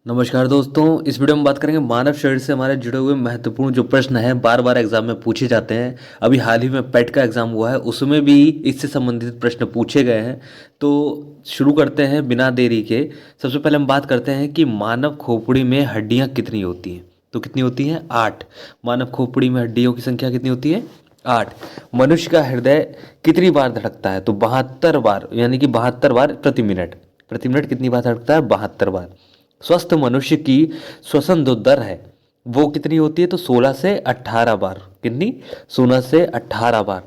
नमस्कार दोस्तों। इस वीडियो में बात करेंगे मानव शरीर से हमारे जुड़े हुए महत्वपूर्ण जो प्रश्न हैं बार बार एग्जाम में पूछे जाते हैं। अभी हाल ही में पेट का एग्जाम हुआ है, उसमें भी इससे संबंधित प्रश्न पूछे गए हैं। तो शुरू करते हैं बिना देरी के। सबसे पहले हम बात करते हैं कि मानव खोपड़ी में हड्डियां कितनी होती हैं। तो कितनी होती हैं? 8। मानव खोपड़ी में हड्डियों की संख्या कितनी होती है? 8। मनुष्य का हृदय कितनी बार धड़कता है? तो 72 बार, यानी कि 72 बार प्रति मिनट। प्रति मिनट कितनी बार धड़कता है? 72 बार। स्वस्थ मनुष्य की श्वसन जो दर है वो कितनी होती है? तो 16 से 18 बार। कितनी? 16 से 18 बार।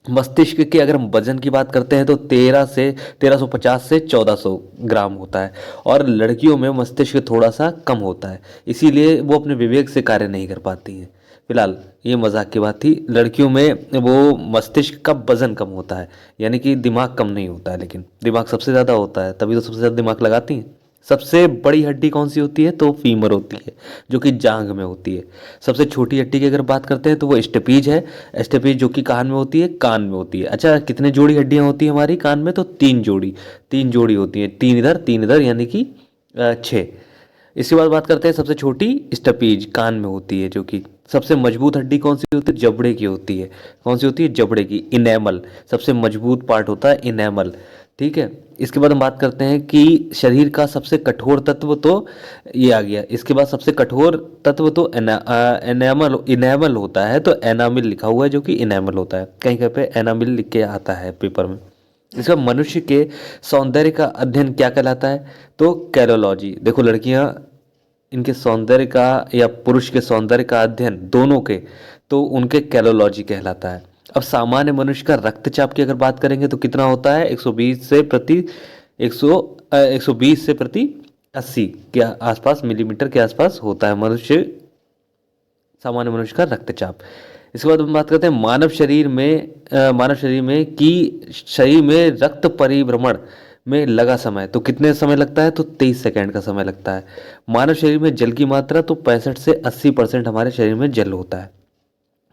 मस्तिष्क के अगर हम वजन की बात करते हैं तो 1350 से 1400 ग्राम होता है। और लड़कियों में मस्तिष्क थोड़ा सा कम होता है, इसीलिए वो अपने विवेक से कार्य नहीं कर पाती हैं। फिलहाल ये मजाक की बात थी। लड़कियों में वो मस्तिष्क का वजन कम होता है, यानी कि दिमाग कम नहीं होता है, लेकिन दिमाग सबसे ज़्यादा होता है, तभी तो सबसे ज़्यादा दिमाग लगाती हैं। सबसे बड़ी हड्डी कौन सी होती है? तो फीमर होती है, जो कि जांघ में होती है। सबसे छोटी हड्डी की अगर बात करते हैं तो वो स्टेपीज है। स्टेपीज जो कि कान में होती है, कान में होती है। अच्छा, कितने जोड़ी हड्डियां होती है हमारी कान में? तो 3 जोड़ी। 3 जोड़ी होती है, 3 इधर, यानी कि 6। इसके बाद बात करते हैं सबसे छोटी स्टपीज कान में होती है, जो कि सबसे मजबूत हड्डी कौन सी होती है? जबड़े की होती है। कौन सी होती है? जबड़े की। इनेमल, सबसे मजबूत पार्ट होता है इनेमल। ठीक है। इसके बाद हम बात करते हैं कि शरीर का सबसे कठोर तत्व, तो ये आ गया। इसके बाद सबसे कठोर तत्व तो एनामल इनेमल होता है। तो एनामिल लिखा हुआ है, जो कि इनेमल होता है। कहीं कहीं पे एनामिल लिख के आता है पेपर में। इसका मनुष्य के सौंदर्य का अध्ययन क्या कहलाता है? तो कैरोलॉजी। देखो लड़कियां, इनके सौंदर्य का या पुरुष के सौंदर्य का अध्ययन दोनों के, तो उनके कैरोलॉजी कहलाता है। अब सामान्य मनुष्य का रक्तचाप की अगर बात करेंगे तो कितना होता है? 120 से प्रति 100 120 से प्रति 80 के आसपास, मिलीमीटर के आसपास होता है सामान्य मनुष्य का रक्तचाप। इसके बाद हम बात करते हैं शरीर में रक्त परिभ्रमण में लगा समय। तो कितने समय लगता है? तो 23 सेकंड का समय लगता है। मानव शरीर में जल की मात्रा तो 65 से 80% हमारे शरीर में जल होता है।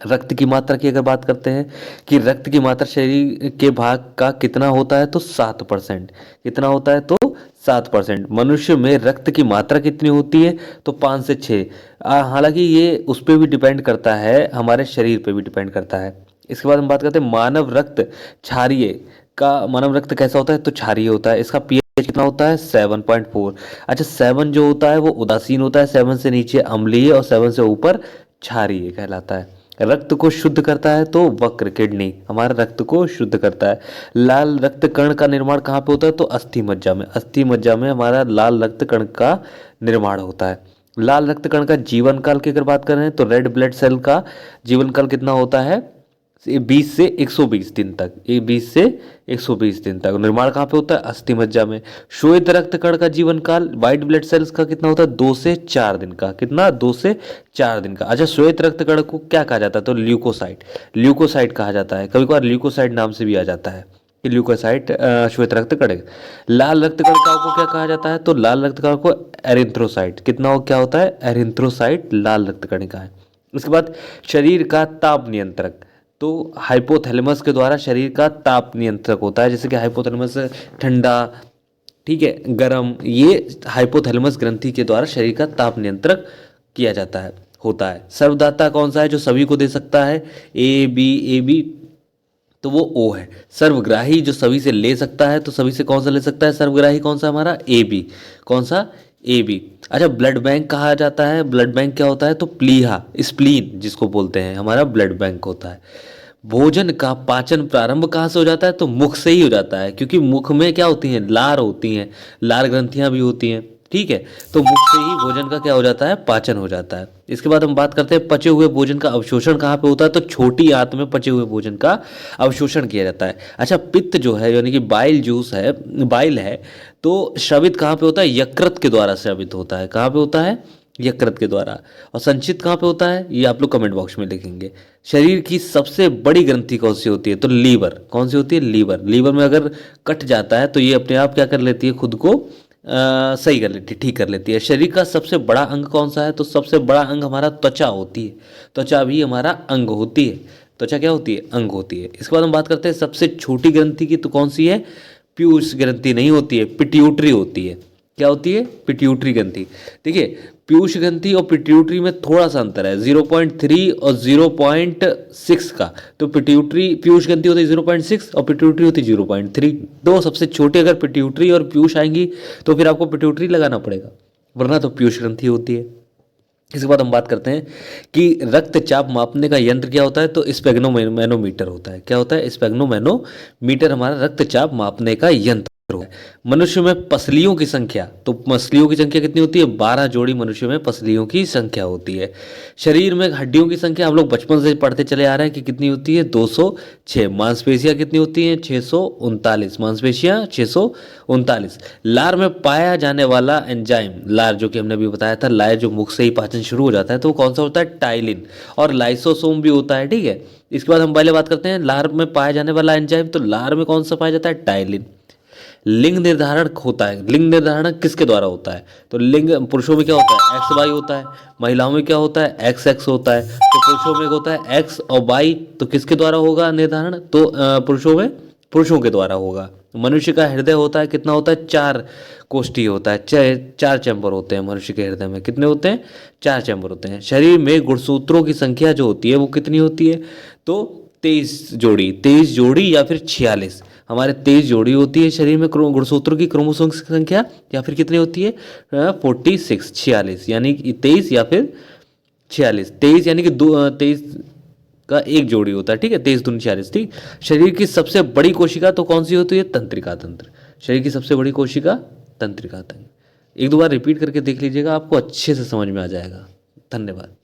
रक्त की मात्रा की अगर बात करते हैं कि रक्त की मात्रा शरीर के भाग का कितना होता है? तो 7%। कितना होता है? तो 7%। मनुष्य में रक्त की मात्रा कितनी होती है? तो 5 से 6। हालांकि ये उस पर भी डिपेंड करता है, हमारे शरीर पे भी डिपेंड करता है। इसके बाद हम बात करते हैं मानव रक्त कैसा होता है? तो क्षारीय होता है। इसका पीएच कितना होता है? 7.4। अच्छा, 7 जो होता है वो उदासीन होता है, 7 से नीचे अम्लीय और 7 से ऊपर क्षारीय कहलाता है। रक्त को शुद्ध करता है तो वक्र किडनी हमारा रक्त को शुद्ध करता है। लाल रक्त कण का निर्माण कहाँ पे होता है? तो अस्थि मज्जा में। अस्थि मज्जा में हमारा लाल रक्त कण का निर्माण होता है। लाल रक्त कण का जीवन काल की अगर बात करें तो रेड ब्लड सेल का जीवन काल कितना होता है? 20 से 120 दिन तक। ये 20 से 120 दिन तक। निर्माण कहाँ पे होता है? अस्थि मज्जा में। श्वेत रक्त कण का जीवन काल व्हाइट ब्लड सेल्स का कितना होता है? 2 से 4 दिन का। कितना? 2 से 4 दिन का। अच्छा, श्वेत रक्त कण को क्या कहा जाता है? तो ल्यूकोसाइट। ल्यूकोसाइट कहा जाता है, कभी कभार ल्यूकोसाइट नाम से भी आ जाता है कि ल्यूकोसाइट श्वेत रक्त कण। लाल रक्त कणिकाओं को क्या कहा जाता है? तो लाल रक्त कण को एरिथ्रोसाइट। कितना हो क्या होता है? एरिथ्रोसाइट लाल रक्त कणिका है। उसके बाद शरीर का ताप नियंत्रक, तो हाइपोथैलेमस के द्वारा शरीर का ताप नियंत्रक होता है। जैसे कि हाइपोथैलेमस ठंडा, ठीक है, गर्म, ये हाइपोथैलेमस ग्रंथि के द्वारा शरीर का ताप नियंत्रक किया जाता है, होता है। सर्वदाता कौन सा है जो सभी को दे सकता है? A B. तो वो ओ है। सर्वग्राही जो सभी से ले सकता है, तो सभी से कौन सा ले सकता है? सर्वग्राही कौन सा हमारा? A B. कौन सा? A B. अच्छा, ब्लड बैंक कहा जाता है। ब्लड बैंक क्या होता है? तो प्लीहा, स्प्लीन जिसको बोलते हैं, हमारा ब्लड बैंक होता है। भोजन का पाचन प्रारंभ कहाँ से हो जाता है? तो मुख से ही हो जाता है, क्योंकि मुख में क्या होती हैं? लार होती हैं, लार ग्रंथियां भी होती हैं। ठीक है, तो मुख से ही भोजन का क्या हो जाता है? पाचन हो जाता है। इसके बाद हम बात करते हैं पचे हुए भोजन का अवशोषण कहाँ पे होता है? तो छोटी आंत में पचे हुए भोजन का अवशोषण किया जाता है। अच्छा, पित्त जो है, यानी कि बाइल है, तो स्रावित कहाँ पे होता है? यकृत के द्वारा स्रावित होता है। कहाँ पे होता है? यकृत के द्वारा। और संचित कहाँ पे होता है? ये आप लोग कमेंट बॉक्स में लिखेंगे। शरीर की सबसे बड़ी ग्रंथि कौन सी होती है? तो लीवर। कौन सी होती है? लीवर। लीवर में अगर कट जाता है तो ये अपने आप क्या कर लेती है? खुद को सही कर लेती है, ठीक कर लेती है। शरीर का सबसे बड़ा अंग कौन सा है? तो सबसे बड़ा अंग हमारा त्वचा होती है। त्वचा भी हमारा अंग होती है। त्वचा क्या होती है? अंग होती है। इसके बाद हम बात करते हैं सबसे छोटी ग्रंथि की, तो कौन सी है? पीयूष ग्रंथि नहीं होती है, पिट्यूटरी होती है। क्या होती है? पिट्यूटरी ग्रंथि। देखिए पीयूष ग्रंथि और पिट्यूटरी में थोड़ा सा अंतर है, 0.3 और 0.6 का। तो पिट्यूटरी पीयूष ग्रंथि होती है 0.6 और पिट्यूटरी होती है 0.3। दो सबसे छोटे अगर पिट्यूटरी और पीयूष आएंगी तो फिर आपको पिट्यूटरी लगाना पड़ेगा, वरना तो पीयूष ग्रंथि होती है। इसके बाद हम बात करते हैं कि रक्तचाप मापने का यंत्र क्या होता है, तो स्पेग्नोमैनोमीटर होता है। क्या होता है? स्पेग्नोमैनोमीटर हमारा रक्तचाप मापने का यंत्र है। मनुष्य में पसलियों की संख्या, तो पसलियों की संख्या कितनी होती है? 12 जोड़ी मनुष्य में पसलियों की संख्या होती है। शरीर में हड्डियों की संख्या हम लोग बचपन से पढ़ते चले आ रहे हैं कि कितनी होती है? 206। मांसपेशियां कितनी होती हैं? 639 मांसपेशियां 639। लार में पाया जाने वाला एंजाइम, लार जो कि हमने अभी बताया था, लार जो मुख से ही पाचन शुरू हो जाता है, तो वो कौन सा होता है? टाइलिन। और लाइसोसोम भी होता है, ठीक है। इसके बाद हम पहले बात करते हैं लार में पाया जाने वाला एंजाइम, तो लार में कौन सा पाया जाता है? टाइलिन। लिंग निर्धारण होता है, लिंग निर्धारण किसके द्वारा होता है? तो लिंग पुरुषों में क्या होता है? एक्स वाई होता है। महिलाओं में क्या होता है? एक्स एक्स होता है। तो पुरुषों में होता है एक्स और वाई, तो किसके द्वारा होगा निर्धारण? तो पुरुषों में पुरुषों के द्वारा होगा। मनुष्य का हृदय होता है, कितना होता है? 4 कोष्ठी होता है, 4 चैम्बर होते हैं मनुष्य के हृदय में। कितने होते हैं? 4 चैम्बर होते हैं। शरीर में गुणसूत्रों की संख्या जो होती है वो कितनी होती है? तो 23 जोड़ी या फिर 46। हमारे 23 जोड़ी होती है शरीर में गुणसूत्रों की, क्रोमोसोम की संख्या, या फिर कितनी होती है? 46 46, यानी कि 23 या फिर 46। 23 यानी कि 23 का एक जोड़ी होता है, ठीक है। 23 दूनी 46, ठीक। शरीर की सबसे बड़ी कोशिका तो कौन सी होती है? तंत्रिका तंत्र। शरीर की सबसे बड़ी कोशिका तंत्रिका तंत्र। एक दो बार रिपीट करके देख लीजिएगा, आपको अच्छे से समझ में आ जाएगा। धन्यवाद।